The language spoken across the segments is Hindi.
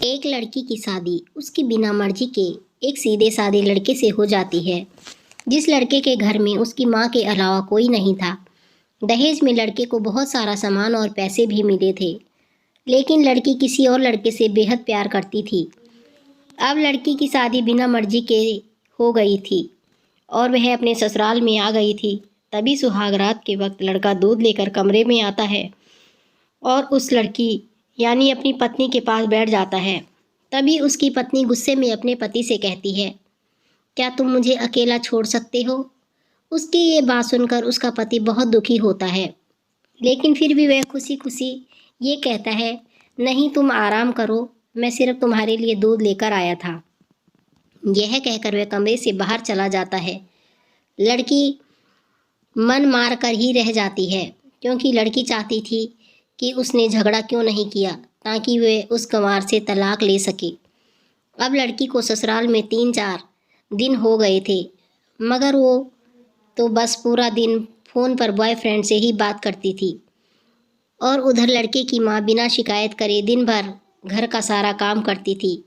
एक लड़की की शादी उसकी बिना मर्जी के एक सीधे साधे लड़के से हो जाती है, जिस लड़के के घर में उसकी माँ के अलावा कोई नहीं था। दहेज में लड़के को बहुत सारा सामान और पैसे भी मिले थे, लेकिन लड़की किसी और लड़के से बेहद प्यार करती थी। अब लड़की की शादी बिना मर्जी के हो गई थी और वह अपने ससुराल में आ गई थी। तभी सुहागरात के वक्त लड़का दूध लेकर कमरे में आता है और उस लड़की यानी अपनी पत्नी के पास बैठ जाता है। तभी उसकी पत्नी गुस्से में अपने पति से कहती है, क्या तुम मुझे अकेला छोड़ सकते हो? उसकी ये बात सुनकर उसका पति बहुत दुखी होता है, लेकिन फिर भी वह खुशी खुशी ये कहता है, नहीं तुम आराम करो, मैं सिर्फ तुम्हारे लिए दूध लेकर आया था। यह कहकर वह कमरे से बाहर चला जाता है। लड़की मन मार कर ही रह जाती है, क्योंकि लड़की चाहती थी कि उसने झगड़ा क्यों नहीं किया ताकि वह उस गंवार से तलाक ले सके। अब लड़की को ससुराल में 3-4 दिन हो गए थे, मगर वो तो बस पूरा दिन फ़ोन पर बॉयफ्रेंड से ही बात करती थी। और उधर लड़के की माँ बिना शिकायत करे दिन भर घर का सारा काम करती थी।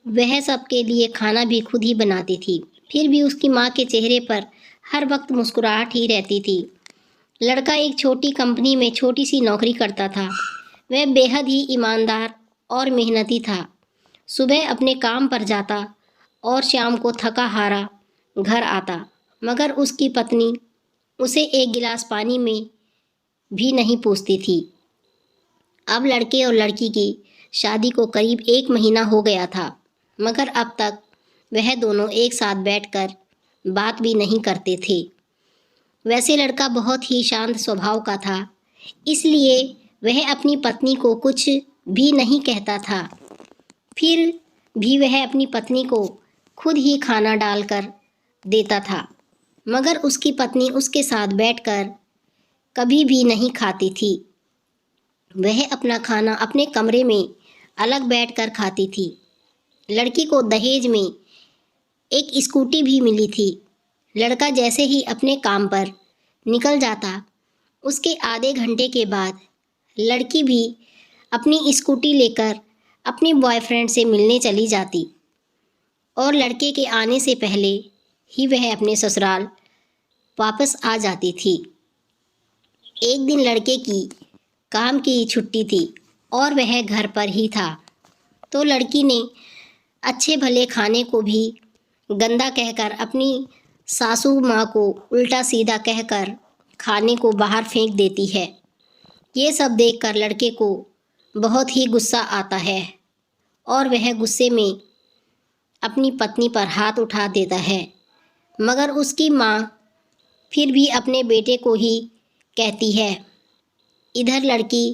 वह सबके लिए खाना भी खुद ही बनाती थी, फिर भी उसकी माँ के चेहरे पर हर वक्त मुस्कुराहट ही रहती थी। लड़का एक छोटी कंपनी में छोटी सी नौकरी करता था। वह बेहद ही ईमानदार और मेहनती था। सुबह अपने काम पर जाता और शाम को थका हारा घर आता, मगर उसकी पत्नी उसे एक गिलास पानी में भी नहीं पूछती थी। अब लड़के और लड़की की शादी को करीब 1 महीना हो गया था, मगर अब तक वह दोनों एक साथ बैठकर बात भी नहीं करते थे। वैसे लड़का बहुत ही शांत स्वभाव का था, इसलिए वह अपनी पत्नी को कुछ भी नहीं कहता था। फिर भी वह अपनी पत्नी को खुद ही खाना डालकर देता था, मगर उसकी पत्नी उसके साथ बैठकर कभी भी नहीं खाती थी। वह अपना खाना अपने कमरे में अलग बैठकर खाती थी। लड़की को दहेज में एक स्कूटी भी मिली थी। लड़का जैसे ही अपने काम पर निकल जाता, उसके आधे घंटे के बाद लड़की भी अपनी स्कूटी लेकर अपने बॉयफ्रेंड से मिलने चली जाती और लड़के के आने से पहले ही वह अपने ससुराल वापस आ जाती थी। एक दिन लड़के की काम की छुट्टी थी और वह घर पर ही था, तो लड़की ने अच्छे भले खाने को भी गंदा कहकर अपनी सासू माँ को उल्टा सीधा कहकर खाने को बाहर फेंक देती है। ये सब देखकर लड़के को बहुत ही गुस्सा आता है और वह गुस्से में अपनी पत्नी पर हाथ उठा देता है, मगर उसकी माँ फिर भी अपने बेटे को ही कहती है। इधर लड़की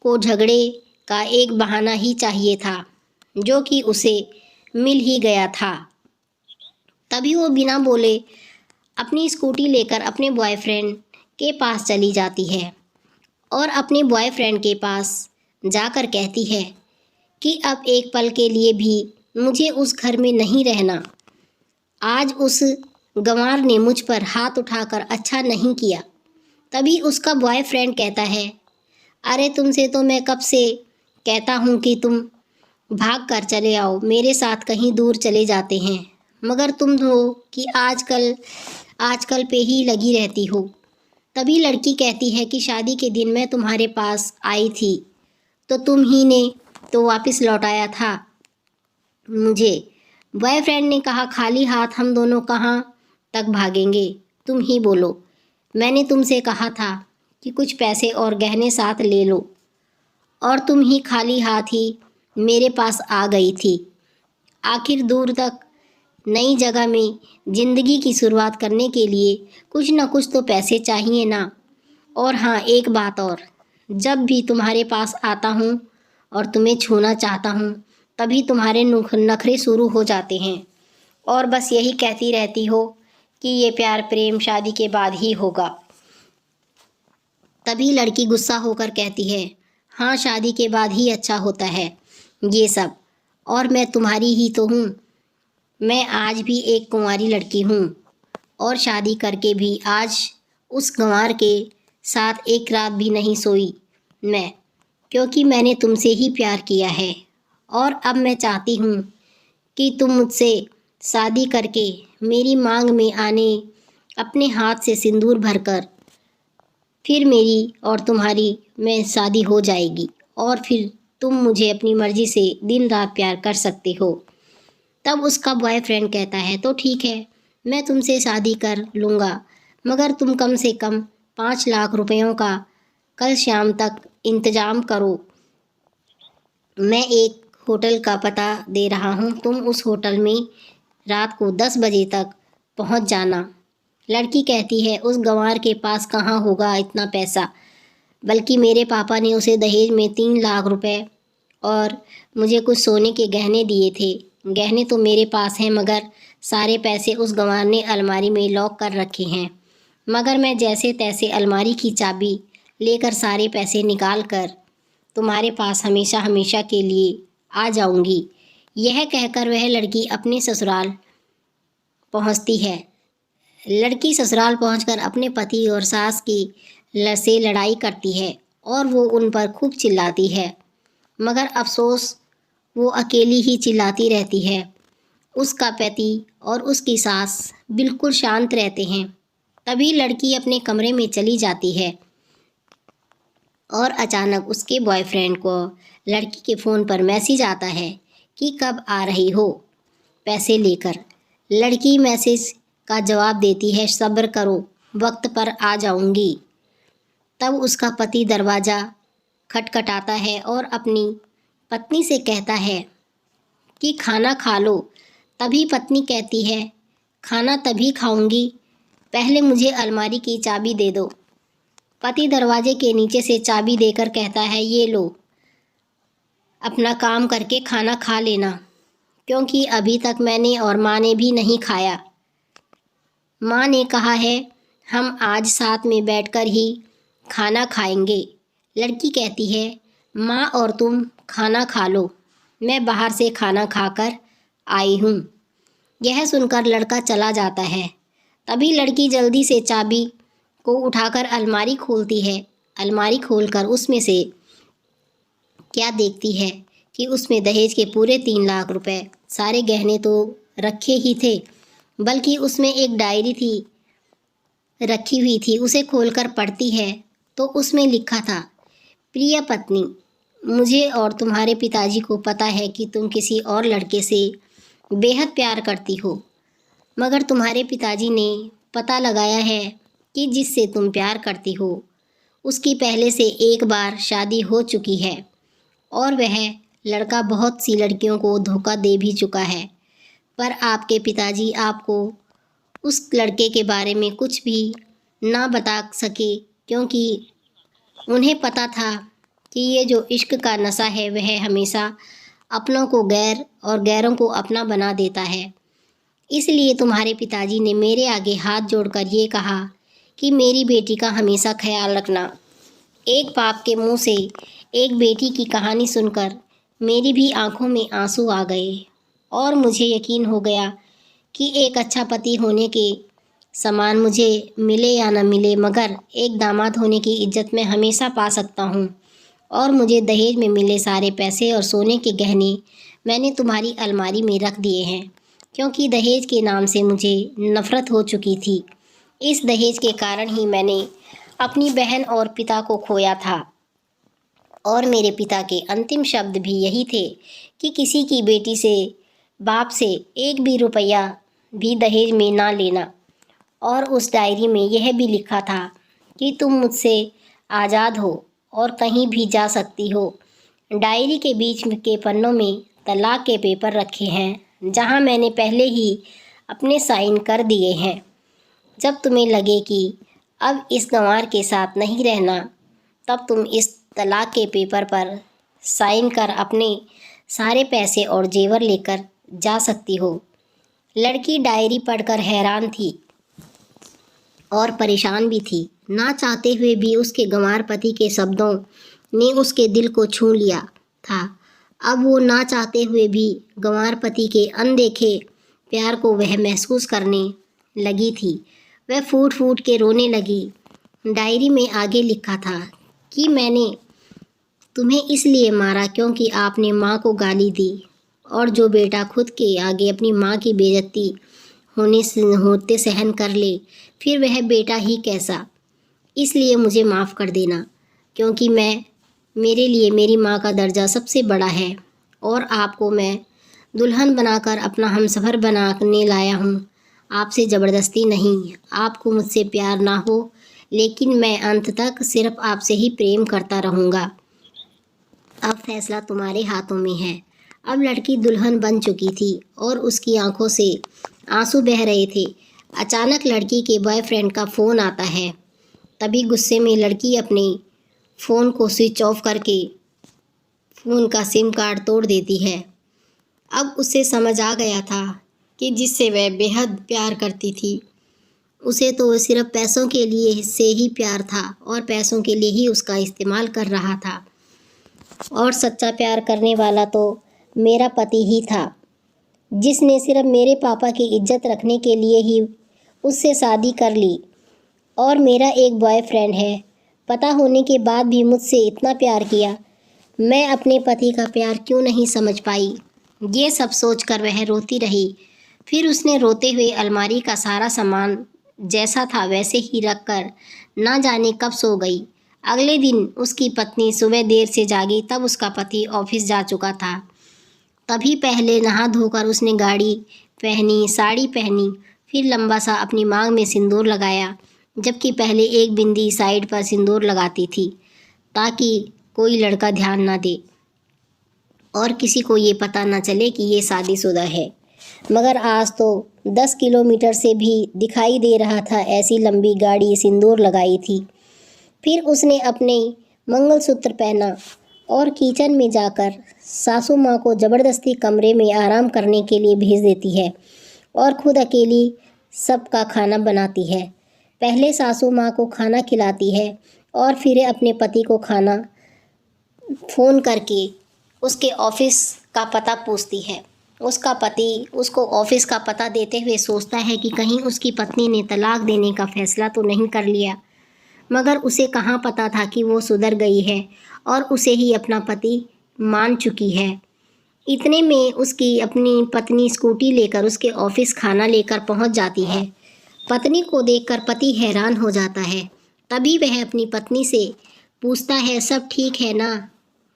को झगड़े का एक बहाना ही चाहिए था, जो कि उसे मिल ही गया था। तभी वो बिना बोले अपनी स्कूटी लेकर अपने बॉयफ्रेंड के पास चली जाती है और अपने बॉयफ्रेंड के पास जाकर कहती है कि अब एक पल के लिए भी मुझे उस घर में नहीं रहना। आज उस गंवार ने मुझ पर हाथ उठाकर अच्छा नहीं किया। तभी उसका बॉयफ्रेंड कहता है, अरे तुमसे तो मैं कब से कहता हूँ कि तुम भाग कर चले आओ, मेरे साथ कहीं दूर चले जाते हैं, मगर तुम हो कि आजकल पे ही लगी रहती हो। तभी लड़की कहती है कि शादी के दिन मैं तुम्हारे पास आई थी तो तुम ही ने तो वापस लौटाया था मुझे। बॉयफ्रेंड ने कहा, खाली हाथ हम दोनों कहाँ तक भागेंगे, तुम ही बोलो। मैंने तुमसे कहा था कि कुछ पैसे और गहने साथ ले लो और तुम ही खाली हाथ ही मेरे पास आ गई थी। आखिर दूर तक नई जगह में ज़िंदगी की शुरुआत करने के लिए कुछ न कुछ तो पैसे चाहिए ना। और हाँ, एक बात और, जब भी तुम्हारे पास आता हूँ और तुम्हें छूना चाहता हूँ, तभी तुम्हारे नखरे शुरू हो जाते हैं और बस यही कहती रहती हो कि ये प्यार प्रेम शादी के बाद ही होगा। तभी लड़की गुस्सा होकर कहती है, हाँ शादी के बाद ही अच्छा होता है ये सब, और मैं तुम्हारी ही तो हूँ। मैं आज भी एक कुंवारी लड़की हूँ और शादी करके भी आज उस गंवार के साथ एक रात भी नहीं सोई मैं, क्योंकि मैंने तुमसे ही प्यार किया है और अब मैं चाहती हूँ कि तुम मुझसे शादी करके मेरी मांग में आने अपने हाथ से सिंदूर भरकर फिर मेरी और तुम्हारी में शादी हो जाएगी और फिर तुम मुझे अपनी मर्ज़ी से दिन रात प्यार कर सकते हो। तब उसका बॉयफ्रेंड कहता है तो ठीक है, मैं तुमसे शादी कर लूँगा, मगर तुम कम से कम 5 लाख रुपयों का कल शाम तक इंतज़ाम करो। मैं एक होटल का पता दे रहा हूँ, तुम उस होटल में रात को 10 बजे तक पहुँच जाना। लड़की कहती है उस गंवार के पास कहाँ होगा इतना पैसा, बल्कि मेरे पापा ने उसे दहेज में 3 लाख रुपए और मुझे कुछ सोने के गहने दिए थे। गहने तो मेरे पास हैं, मगर सारे पैसे उस गंवार ने अलमारी में लॉक कर रखे हैं। मगर मैं जैसे तैसे अलमारी की चाबी लेकर सारे पैसे निकाल कर तुम्हारे पास हमेशा हमेशा के लिए आ जाऊंगी। यह कहकर वह लड़की अपने ससुराल पहुंचती है। लड़की ससुराल पहुंचकर अपने पति और सास की से लड़ाई करती है और वो उन पर खूब चिल्लाती है, मगर अफसोस वो अकेली ही चिल्लाती रहती है। उसका पति और उसकी सास बिल्कुल शांत रहते हैं। तभी लड़की अपने कमरे में चली जाती है और अचानक उसके बॉयफ्रेंड को लड़की के फ़ोन पर मैसेज आता है कि कब आ रही हो पैसे लेकर। लड़की मैसेज का जवाब देती है सब्र करो, वक्त पर आ जाऊंगी। तब उसका पति दरवाज़ा खटखटाता है और अपनी पत्नी से कहता है कि खाना खा लो। तभी पत्नी कहती है खाना तभी खाऊंगी, पहले मुझे अलमारी की चाबी दे दो। पति दरवाजे के नीचे से चाबी देकर कहता है ये लो, अपना काम करके खाना खा लेना, क्योंकि अभी तक मैंने और माँ ने भी नहीं खाया। माँ ने कहा है हम आज साथ में बैठकर ही खाना खाएंगे। लड़की कहती है माँ और तुम खाना खा लो, मैं बाहर से खाना खाकर आई हूँ। यह सुनकर लड़का चला जाता है। तभी लड़की जल्दी से चाबी को उठाकर अलमारी खोलती है। अलमारी खोलकर उसमें से क्या देखती है कि उसमें दहेज के पूरे 3 लाख रुपए, सारे गहने तो रखे ही थे, बल्कि उसमें एक डायरी थी रखी हुई थी। उसे खोलकर पढ़ती है तो उसमें लिखा था प्रिय पत्नी, मुझे और तुम्हारे पिताजी को पता है कि तुम किसी और लड़के से बेहद प्यार करती हो, मगर तुम्हारे पिताजी ने पता लगाया है कि जिससे तुम प्यार करती हो उसकी पहले से एक बार शादी हो चुकी है और वह लड़का बहुत सी लड़कियों को धोखा दे भी चुका है। पर आपके पिताजी आपको उस लड़के के बारे में कुछ भी ना बता सके, क्योंकि उन्हें पता था कि ये जो इश्क का नशा है वह हमेशा अपनों को गैर और गैरों को अपना बना देता है। इसलिए तुम्हारे पिताजी ने मेरे आगे हाथ जोड़कर ये कहा कि मेरी बेटी का हमेशा ख्याल रखना। एक बाप के मुंह से एक बेटी की कहानी सुनकर मेरी भी आंखों में आंसू आ गए और मुझे यकीन हो गया कि एक अच्छा पति होने के समान मुझे मिले या न मिले, मगर एक दामाद होने की इज्जत मैं हमेशा पा सकता हूँ। और मुझे दहेज में मिले सारे पैसे और सोने के गहने मैंने तुम्हारी अलमारी में रख दिए हैं, क्योंकि दहेज के नाम से मुझे नफ़रत हो चुकी थी। इस दहेज के कारण ही मैंने अपनी बहन और पिता को खोया था और मेरे पिता के अंतिम शब्द भी यही थे कि किसी की बेटी से बाप से एक भी रुपया भी दहेज में ना लेना। और उस डायरी में यह भी लिखा था कि तुम मुझसे आज़ाद हो और कहीं भी जा सकती हो। डायरी के बीच के पन्नों में तलाक के पेपर रखे हैं, जहां मैंने पहले ही अपने साइन कर दिए हैं। जब तुम्हें लगे कि अब इस गंवार के साथ नहीं रहना, तब तुम इस तलाक के पेपर पर साइन कर अपने सारे पैसे और जेवर लेकर जा सकती हो। लड़की डायरी पढ़कर हैरान थी और परेशान भी थी। ना चाहते हुए भी उसके गंवार पति के शब्दों ने उसके दिल को छू लिया था। अब वो ना चाहते हुए भी गंवार पति के अनदेखे प्यार को वह महसूस करने लगी थी। वह फूट फूट के रोने लगी। डायरी में आगे लिखा था कि मैंने तुम्हें इसलिए मारा क्योंकि आपने माँ को गाली दी, और जो बेटा खुद के आगे अपनी माँ की बेइज्जती होते सहन कर ले, फिर वह बेटा ही कैसा। इसलिए मुझे माफ़ कर देना, क्योंकि मेरे लिए मेरी माँ का दर्जा सबसे बड़ा है, और आपको मैं दुल्हन बनाकर अपना हमसफ़र बनाने लाया हूँ। आपसे ज़बरदस्ती नहीं। आपको मुझसे प्यार ना हो, लेकिन मैं अंत तक सिर्फ आपसे ही प्रेम करता रहूँगा। अब फैसला तुम्हारे हाथों में है। अब लड़की दुल्हन बन चुकी थी और उसकी आंखों से आंसू बह रहे थे। अचानक लड़की के बॉयफ्रेंड का फ़ोन आता है। तभी गुस्से में लड़की अपने फ़ोन को स्विच ऑफ करके फ़ोन का सिम कार्ड तोड़ देती है। अब उसे समझ आ गया था कि जिससे वह बेहद प्यार करती थी, उसे तो सिर्फ पैसों के लिए से ही प्यार था और पैसों के लिए ही उसका इस्तेमाल कर रहा था। और सच्चा प्यार करने वाला तो मेरा पति ही था, जिसने सिर्फ मेरे पापा की इज्जत रखने के लिए ही उससे शादी कर ली। और मेरा एक बॉयफ्रेंड है, पता होने के बाद भी मुझसे इतना प्यार किया। मैं अपने पति का प्यार क्यों नहीं समझ पाई। ये सब सोचकर वह रोती रही। फिर उसने रोते हुए अलमारी का सारा सामान जैसा था वैसे ही रखकर ना जाने कब सो गई। अगले दिन उसकी पत्नी सुबह देर से जागी, तब उसका पति ऑफिस जा चुका था। तभी पहले नहा धोकर उसने साड़ी पहनी, फिर लंबा सा अपनी मांग में सिंदूर लगाया, जबकि पहले एक बिंदी साइड पर सिंदूर लगाती थी ताकि कोई लड़का ध्यान ना दे और किसी को ये पता ना चले कि ये शादीशुदा है। मगर आज तो 10 किलोमीटर से भी दिखाई दे रहा था ऐसी लंबी गाड़ी सिंदूर लगाई थी। फिर उसने अपने मंगलसूत्र पहना और किचन में जाकर सासू माँ को ज़बरदस्ती कमरे में आराम करने के लिए भेज देती है और खुद अकेली सबका खाना बनाती है। पहले सासू माँ को खाना खिलाती है और फिर अपने पति को फ़ोन करके उसके ऑफिस का पता पूछती है। उसका पति उसको ऑफिस का पता देते हुए सोचता है कि कहीं उसकी पत्नी ने तलाक देने का फ़ैसला तो नहीं कर लिया, मगर उसे कहाँ पता था कि वो सुधर गई है और उसे ही अपना पति मान चुकी है। इतने में उसकी अपनी पत्नी स्कूटी लेकर उसके ऑफिस खाना लेकर पहुंच जाती है। पत्नी को देखकर पति हैरान हो जाता है। तभी वह अपनी पत्नी से पूछता है, सब ठीक है ना?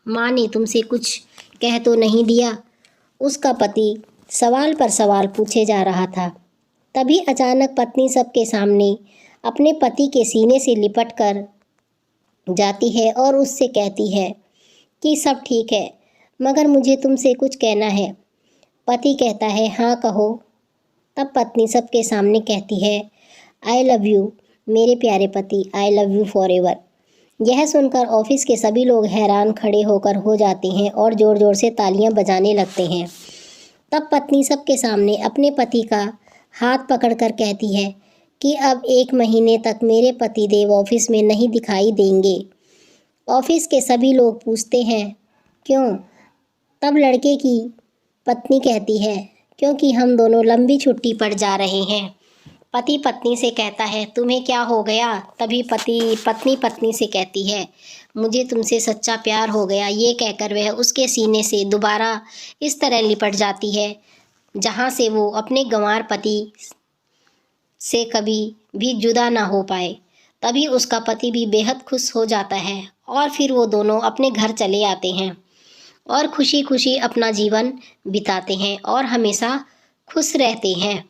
माँ ने तुमसे कुछ कह तो नहीं दिया? उसका पति सवाल पर सवाल पूछे जा रहा था। तभी अचानक पत्नी सबके सामने अपने पति के सीने से लिपट कर जाती है और उससे कहती है कि सब ठीक है, मगर मुझे तुमसे कुछ कहना है। पति कहता है, हाँ कहो। तब पत्नी सबके सामने कहती है, आई लव यू मेरे प्यारे पति, I love you for ever. यह सुनकर ऑफिस के सभी लोग हैरान खड़े होकर हो जाते हैं और ज़ोर ज़ोर से तालियां बजाने लगते हैं। तब पत्नी सबके सामने अपने पति का हाथ पकड़कर कहती है कि अब 1 महीने तक मेरे पति देव ऑफिस में नहीं दिखाई देंगे। ऑफिस के सभी लोग पूछते हैं, क्यों? तब लड़के की पत्नी कहती है, क्योंकि हम दोनों लंबी छुट्टी पर जा रहे हैं। पति पत्नी से कहता है, तुम्हें क्या हो गया? तभी पत्नी से कहती है, मुझे तुमसे सच्चा प्यार हो गया। ये कहकर वह उसके सीने से दोबारा इस तरह लिपट जाती है जहाँ से वो अपने गंवार पति से कभी भी जुदा ना हो पाए। तभी उसका पति भी बेहद खुश हो जाता है और फिर वो दोनों अपने घर चले आते हैं और खुशी खुशी अपना जीवन बिताते हैं और हमेशा खुश रहते हैं।